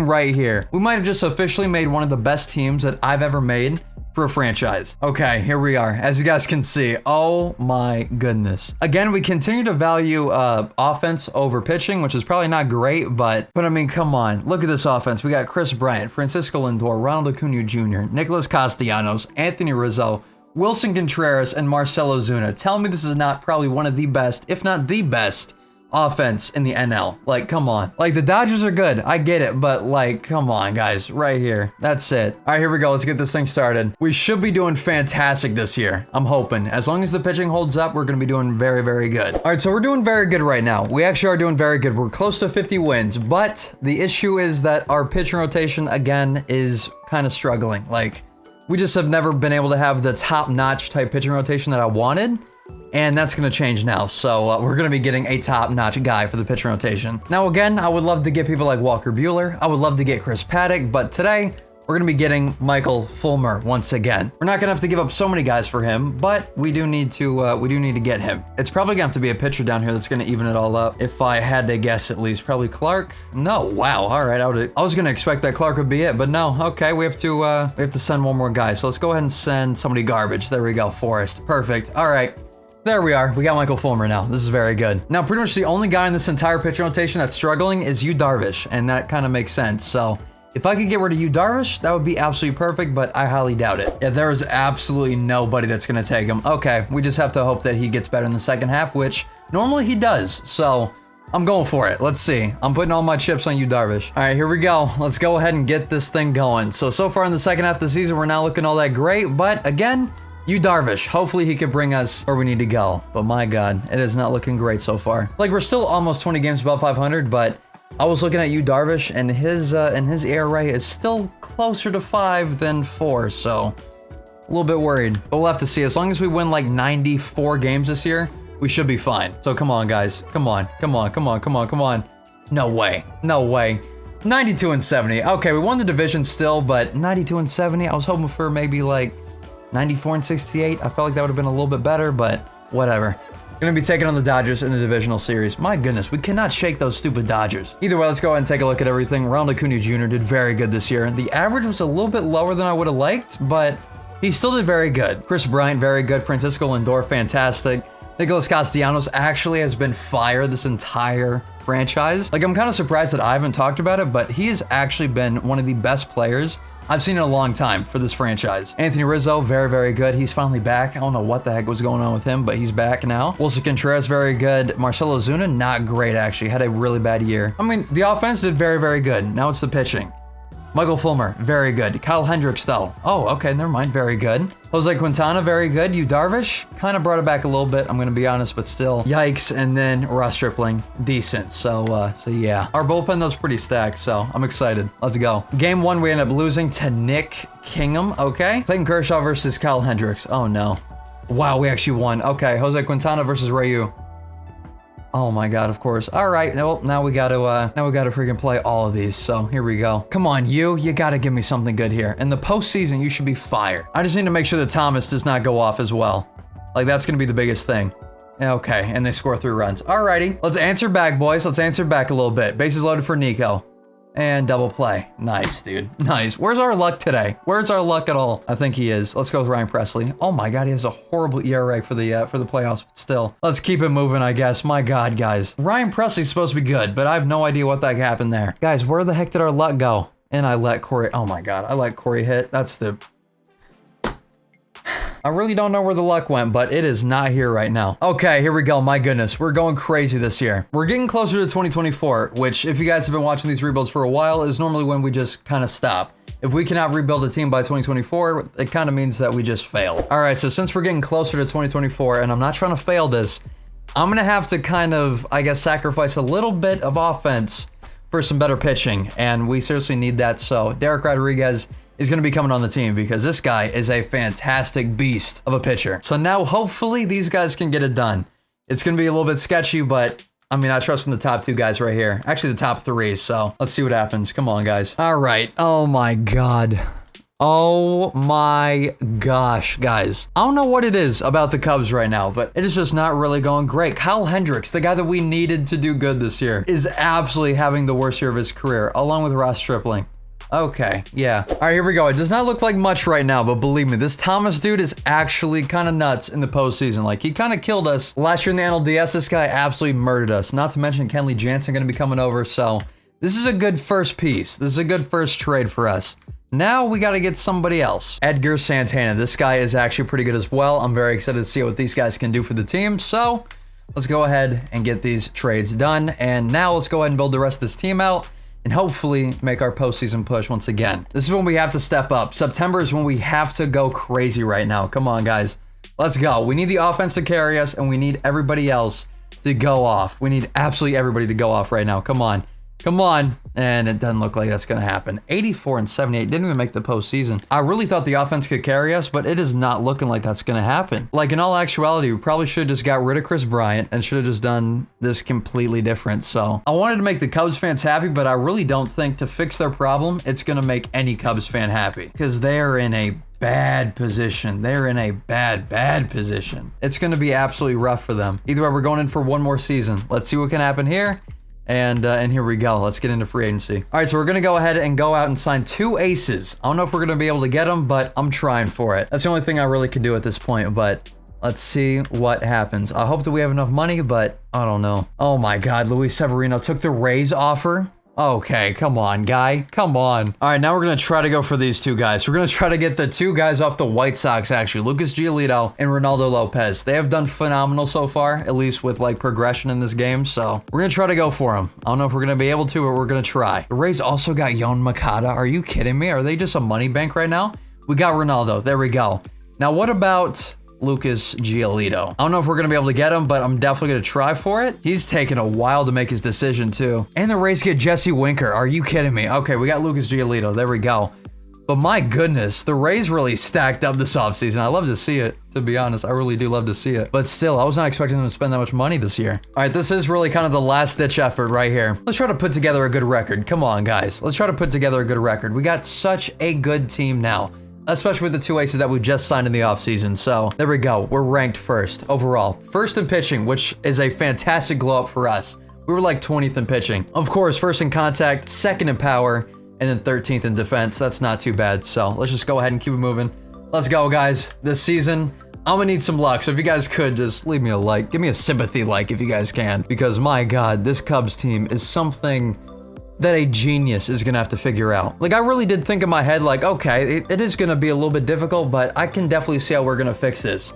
right here. We might have just officially made one of the best teams that I've ever made for a franchise. Okay, here we are. As you guys can see, oh my goodness. Again, we continue to value offense over pitching, which is probably not great, but I mean, come on. Look at this offense. We got Chris Bryant, Francisco Lindor, Ronald Acuña Jr., Nicholas Castellanos, Anthony Rizzo, Wilson Contreras, and Marcell Ozuna. Tell me this is not probably one of the best, if not the best, offense in the NL. Like, come on. Like, the Dodgers are good. I get it, but like, come on, guys. Right here. That's it. All right, here we go. Let's get this thing started. We should be doing fantastic this year. I'm hoping. As long as the pitching holds up, we're going to be doing very, very good. All right, so we're doing very good right now. We actually are doing very good. We're close to 50 wins, but the issue is that our pitching rotation, again, is kind of struggling. Like, we just have never been able to have the top-notch type pitching rotation that I wanted. And that's going to change now. So we're going to be getting a top-notch guy for the pitching rotation. Now, again, I would love to get people like Walker Buehler. I would love to get Chris Paddock. But today, we're going to be getting Michael Fulmer once again. We're not going to have to give up so many guys for him, but we do need to get him. It's probably going to have to be a pitcher down here that's going to even it all up. If I had to guess, at least probably Clark. No, wow. All right, I was going to expect that Clark would be it, but no. Okay, we have to send one more guy. So let's go ahead and send somebody garbage. There we go, Forrest. Perfect. All right. There we are. We got Michael Fulmer now. This is very good. Now, pretty much the only guy in this entire pitching rotation that's struggling is Yu Darvish, and that kind of makes sense. So if I could get rid of Yu Darvish, that would be absolutely perfect, but I highly doubt it. Yeah, there is absolutely nobody that's going to take him. Okay, we just have to hope that he gets better in the second half, which normally he does. So I'm going for it. Let's see. I'm putting all my chips on Yu Darvish. All right, here we go. Let's go ahead and get this thing going. So far in the second half of the season, we're not looking all that great, but again, Yu Darvish, hopefully he could bring us where we need to go. But my God, it is not looking great so far. Like, we're still almost 20 games above 500, but I was looking at Yu Darvish, and his ERA is still closer to 5 than 4, so a little bit worried. But we'll have to see. As long as we win like 94 games this year, we should be fine. So come on, guys. Come on. No way. 92-70. Okay, we won the division still, but 92-70. I was hoping for maybe like 94-68. I felt like that would have been a little bit better, but whatever. Gonna be taking on the Dodgers in the divisional series. My goodness, we cannot shake those stupid Dodgers. Either way, let's go ahead and take a look at everything. Ronald Acuña Jr. did very good this year. The average was a little bit lower than I would have liked, but he still did very good. Chris Bryant, very good. Francisco Lindor, fantastic. Nicholas Castellanos actually has been fire this entire franchise. Like, I'm kind of surprised that I haven't talked about it, but he has actually been one of the best players I've seen in a long time for this franchise. Anthony Rizzo, very, very good. He's finally back. I don't know what the heck was going on with him, but he's back now. Wilson Contreras, very good. Marcell Ozuna, not great, actually. Had a really bad year. I mean, the offense did very, very good. Now it's the pitching. Michael Fulmer, very good. Kyle Hendricks, though. Oh, okay, never mind. Very good. Jose Quintana, very good. Yu Darvish, kind of brought it back a little bit, I'm going to be honest, but still. Yikes. And then Ross Stripling, decent. So yeah. Our bullpen, though, is pretty stacked, so I'm excited. Let's go. Game 1, we end up losing to Nick Kingham, okay? Clayton Kershaw versus Kyle Hendricks. Oh, no. Wow, we actually won. Okay, Jose Quintana versus Ryu. Oh my God, of course. All right, well, now we gotta freaking play all of these, so here we go. Come on, you gotta give me something good here. In the postseason, you should be fired. I just need to make sure that Thomas does not go off as well. Like, that's gonna be the biggest thing. Okay, and they score 3 runs. Alrighty, let's answer back, boys. Let's answer back a little bit. Bases loaded for Nico. And double play. Nice, dude. Nice. Where's our luck today? Where's our luck at all? I think he is. Let's go with Ryan Presley. Oh my God, he has a horrible ERA for the playoffs, but still. Let's keep it moving, I guess. My God, guys. Ryan Presley's supposed to be good, but I have no idea what that happened there. Guys, where the heck did our luck go? And I let Corey... Oh my God, I let Corey hit. That's the... I really don't know where the luck went, but it is not here right now. Okay, here we go. My goodness, we're going crazy this year. We're getting closer to 2024, which, if you guys have been watching these rebuilds for a while, is normally when we just kind of stop. If we cannot rebuild a team by 2024, it kind of means that we just failed. All right, so since we're getting closer to 2024, and I'm not trying to fail this, I'm going to have to kind of, I guess, sacrifice a little bit of offense for some better pitching, and we seriously need that. So Derek Rodriguez is going to be coming on the team because this guy is a fantastic beast of a pitcher. So now hopefully these guys can get it done. It's going to be a little bit sketchy, but I mean, I trust in the top 2 guys right here. Actually, the top 3, so let's see what happens. Come on, guys. All right. Oh my God. Oh my gosh, guys. I don't know what it is about the Cubs right now, but it is just not really going great. Kyle Hendricks, the guy that we needed to do good this year, is absolutely having the worst year of his career, along with Ross Stripling. Okay, yeah. All right, here we go. It does not look like much right now, but believe me, this Thomas dude is actually kind of nuts in the postseason. Like, he kind of killed us last year in the NLDS. This guy absolutely murdered us. Not to mention Kenley Jansen going to be coming over, so this is a good first piece. This is a good first trade for us. Now we got to get somebody else. Edgar Santana. This guy is actually pretty good as well. I'm very excited to see what these guys can do for the team. So let's go ahead and get these trades done. And now let's go ahead and build the rest of this team out and hopefully make our postseason push once again. This is when we have to step up. September is when we have to go crazy right now. Come on, guys. Let's go. We need the offense to carry us, and we need everybody else to go off. We need absolutely everybody to go off right now. Come on. Come on. And it doesn't look like that's going to happen. 84 and 78 didn't even make the postseason. I really thought the offense could carry us, but it is not looking like that's going to happen. Like, in all actuality, we probably should have just got rid of Chris Bryant and should have just done this completely different. So I wanted to make the Cubs fans happy, but I really don't think to fix their problem, it's going to make any Cubs fan happy because they are in a bad position. They're in a bad position. It's going to be absolutely rough for them. Either way, we're going in for one more season. Let's see what can happen here. And here we go. Let's get into free agency. All right, so we're going to go ahead and go out and sign 2 aces. I don't know if we're going to be able to get them, but I'm trying for it. That's the only thing I really can do at this point, but let's see what happens. I hope that we have enough money, but I don't know. Oh my God, Luis Severino took the Rays offer. Okay, come on, guy. Come on. All right, now we're going to try to go for these 2 guys. We're going to try to get the 2 guys off the White Sox, actually. Lucas Giolito and Ronaldo Lopez. They have done phenomenal so far, at least with, like, progression in this game. So we're going to try to go for them. I don't know if we're going to be able to, but we're going to try. The Rays also got Yon Makata. Are you kidding me? Are they just a money bank right now? We got Ronaldo. There we go. Now, what about Lucas Giolito? I don't know if we're going to be able to get him, but I'm definitely going to try for it. He's taken a while to make his decision, too. And the Rays get Jesse Winker. Are you kidding me? Okay, we got Lucas Giolito. There we go. But my goodness, the Rays really stacked up this offseason. I love to see it, to be honest. I really do love to see it. But still, I was not expecting them to spend that much money this year. All right, this is really kind of the last-ditch effort right here. Let's try to put together a good record. Come on, guys. Let's try to put together a good record. We got such a good team now, especially with the 2 aces that we just signed in the offseason. So there we go. We're ranked first overall. First in pitching, which is a fantastic glow up for us. We were like 20th in pitching. Of course, first in contact, second in power, and then 13th in defense. That's not too bad. So let's just go ahead and keep it moving. Let's go, guys. This season, I'm gonna need some luck. So if you guys could just leave me a like, give me a sympathy like if you guys can, because my God, this Cubs team is something that a genius is gonna have to figure out. Like, I really did think in my head, like, okay, it is gonna be a little bit difficult, but I can definitely see how we're gonna fix this.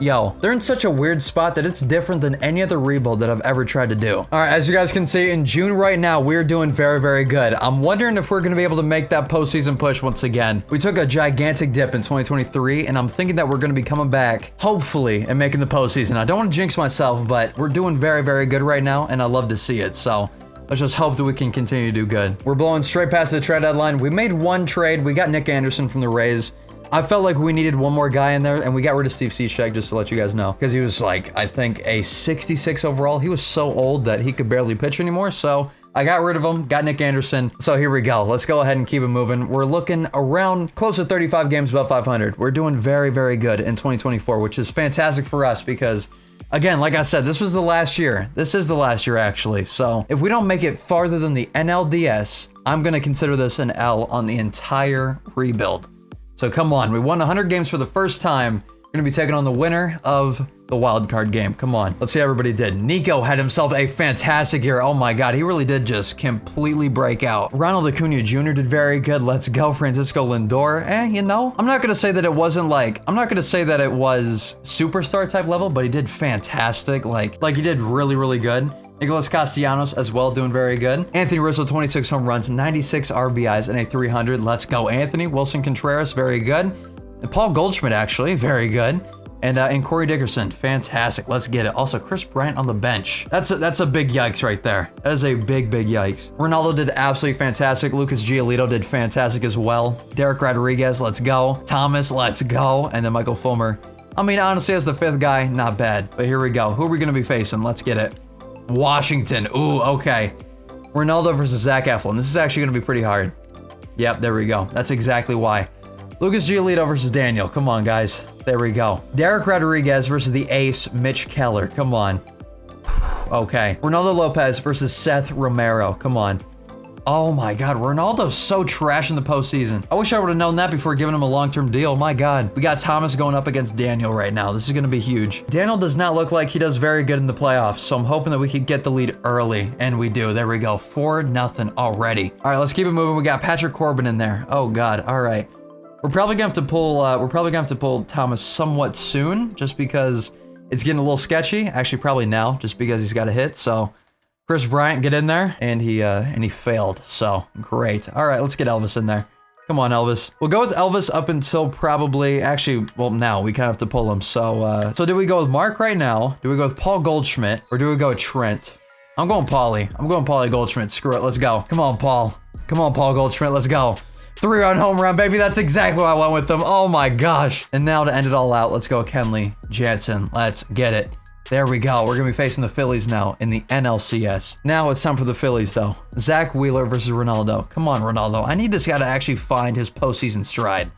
Yo, they're in such a weird spot that it's different than any other rebuild that I've ever tried to do. All right, as you guys can see, in June right now, we're doing very, very good. I'm wondering if we're gonna be able to make that postseason push once again. We took a gigantic dip in 2023, and I'm thinking that we're gonna be coming back, hopefully, and making the postseason. I don't wanna jinx myself, but we're doing very, very good right now, and I love to see it, so let's just hope that we can continue to do good. We're blowing straight past the trade deadline. We made 1 trade. We got Nick Anderson from the Rays. I felt like we needed 1 more guy in there, and we got rid of Steve Cishek, just to let you guys know, because he was like, I think, a 66 overall. He was so old that he could barely pitch anymore, so I got rid of him, got Nick Anderson. So here we go. Let's go ahead and keep it moving. We're looking around close to 35 games above 500. We're doing very, very good in 2024, which is fantastic for us because, again, like I said, this was the last year. This is the last year, actually. So if we don't make it farther than the NLDS, I'm going to consider this an L on the entire rebuild. So come on. We won 100 games for the first time. We're going to be taking on the winner of the wild card game. Come on. Let's see how everybody did. Nico had himself a fantastic year. Oh my God. He really did just completely break out. Ronald Acuña Jr. did very good. Let's go. Francisco Lindor. You know, I'm not going to say that it wasn't like, I'm not going to say that it was superstar type level, but he did fantastic. Like he did really, really good. Nicholas Castellanos as well, doing very good. Anthony Rizzo, 26 home runs, 96 RBIs, and a 300. Let's go, Anthony. Wilson Contreras, very good. And Paul Goldschmidt, actually, very good. And Corey Dickerson, fantastic. Let's get it. Also, Chris Bryant on the bench. That's a big yikes right there. That is a big, big yikes. Ronaldo did absolutely fantastic. Lucas Giolito did fantastic as well. Derek Rodriguez, let's go. Thomas, let's go. And then Michael Fulmer. I mean, honestly, as the 5th guy, not bad. But here we go. Who are we going to be facing? Let's get it. Washington. Ooh, okay. Ronaldo versus Zach Eflin. This is actually going to be pretty hard. Yep, there we go. That's exactly why. Lucas Giolito versus Daniel. Come on, guys. There we go. Derek Rodriguez versus the ace, Mitch Keller. Come on. Okay. Ronaldo Lopez versus Seth Romero. Come on. Oh my God, Ronaldo's so trash in the postseason. I wish I would have known that before giving him a long-term deal. My God. We got Thomas going up against Daniel right now. This is going to be huge. Daniel does not look like he does very good in the playoffs, so I'm hoping that we could get the lead early, and we do. There we go. 4-0 already. All right, let's keep it moving. We got Patrick Corbin in there. Oh God. All right. We're probably gonna have to pull Thomas somewhat soon, just because it's getting a little sketchy. Actually, probably now, just because he's got a hit. So Chris Bryant, get in there, and he failed. So great. All right, let's get Elvis in there. Come on, Elvis. We'll go with Elvis up until probably, actually, well, now we kind of have to pull him. So do we go with Mark right now? Do we go with Paul Goldschmidt, or do we go with Trent? I'm going Paulie. I'm going Paulie Goldschmidt. Screw it. Let's go. Come on, Paul. Come on, Paul Goldschmidt. Let's go. 3-run home run, baby. That's exactly what I went with them. Oh my gosh. And now to end it all out, let's go Kenley Jansen. Let's get it. There we go. We're going to be facing the Phillies now in the NLCS. Now it's time for the Phillies, though. Zach Wheeler versus Ronaldo. Come on, Ronaldo. I need this guy to actually find his postseason stride.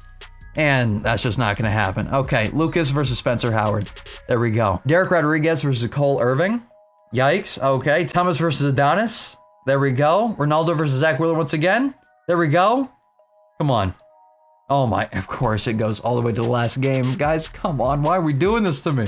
And that's just not going to happen. Okay, Lucas versus Spencer Howard. There we go. Derek Rodriguez versus Cole Irving. Yikes. Okay, Thomas versus Adonis. There we go. Ronaldo versus Zach Wheeler once again. There we go. Come on. Oh my, of course it goes all the way to the last game. Guys, come on. Why are we doing this to me?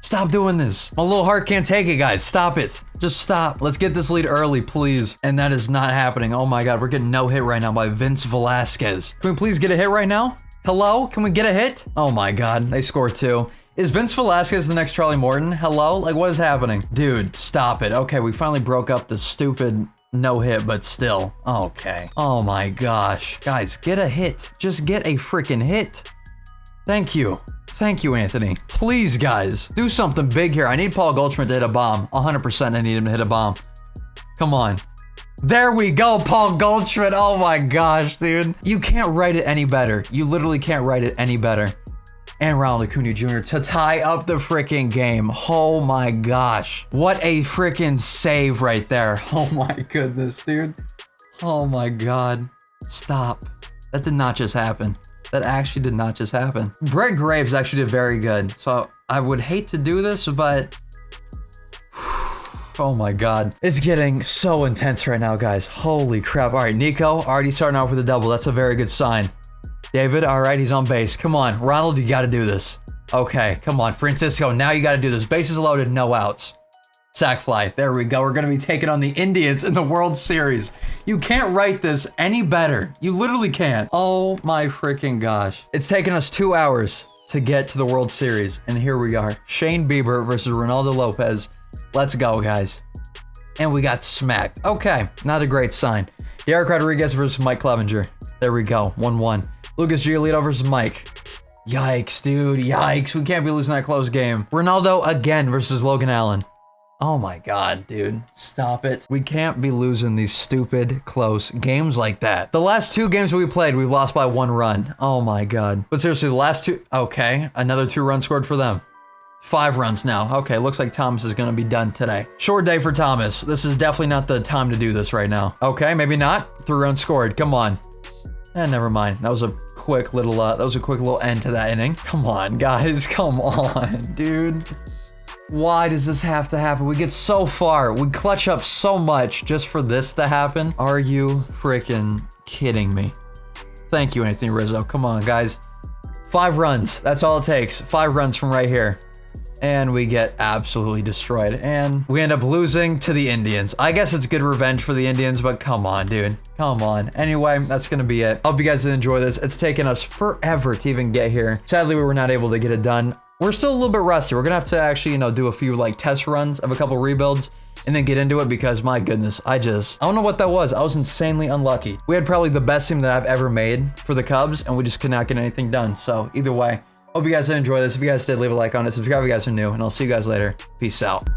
Stop doing this. My little heart can't take it, guys. Stop it. Just stop. Let's get this lead early, please. And that is not happening. Oh my God, we're getting no hit right now by Vince Velasquez. Can we please get a hit right now? Hello? Can we get a hit? Oh my God, they score 2. Is Vince Velasquez the next Charlie Morton? Hello? Like, what is happening? Dude, stop it. Okay, we finally broke up the stupid no hit, but still. Okay. Oh my gosh. Guys, get a hit. Just get a freaking hit. Thank you. Thank you, Anthony. Please, guys, do something big here. I need Paul Goldschmidt to hit a bomb. 100% I need him to hit a bomb. Come on. There we go, Paul Goldschmidt. Oh my gosh, dude. You can't write it any better. You literally can't write it any better. And Ronald Acuña Jr. to tie up the freaking game. Oh my gosh. What a freaking save right there. Oh my goodness, dude. Oh my God. Stop. That did not just happen. That actually did not just happen. Brett Graves actually did very good. So I would hate to do this, but oh my God. It's getting so intense right now, guys. Holy crap. All right, Nico already starting off with a double. That's a very good sign. David, all right, he's on base. Come on, Ronald, you got to do this. Okay, come on, Francisco, now you got to do this. Bases loaded, no outs. Sack fly. There we go. We're going to be taking on the Indians in the World Series. You can't write this any better. You literally can't. Oh my freaking gosh. It's taken us 2 hours to get to the World Series, and here we are. Shane Bieber versus Ronaldo Lopez. Let's go, guys. And we got smacked. Okay, not a great sign. Derek Rodriguez versus Mike Clevenger. There we go, 1-1. Lucas Giolito versus Mike. Yikes, dude, yikes. We can't be losing that close game. Ronaldo again versus Logan Allen. Oh my God, dude. Stop it. We can't be losing these stupid, close games like that. The last 2 games we played, we've lost by 1 run. Oh my God. But seriously, the last 2... Okay, another 2 runs scored for them. 5 runs now. Okay, looks like Thomas is going to be done today. Short day for Thomas. This is definitely not the time to do this right now. Okay, maybe not. 3 runs scored. Come on. Never mind. That was a quick little end to that inning. Come on, guys. Come on, dude. Why does this have to happen? We get so far. We clutch up so much just for this to happen. Are you freaking kidding me? Thank you, Anthony Rizzo. Come on, guys. 5 runs. That's all it takes. 5 runs from right here. And we get absolutely destroyed. And we end up losing to the Indians. I guess it's good revenge for the Indians, but come on, dude. Come on. Anyway, that's going to be it. Hope you guys did enjoy this. It's taken us forever to even get here. Sadly, we were not able to get it done. We're still a little bit rusty. We're going to have to actually, do a few like test runs of a couple rebuilds and then get into it because my goodness, I don't know what that was. I was insanely unlucky. We had probably the best team that I've ever made for the Cubs and we just could not get anything done. So either way, hope you guys did enjoy this. If you guys did, leave a like on it, subscribe if you guys are new, and I'll see you guys later. Peace out.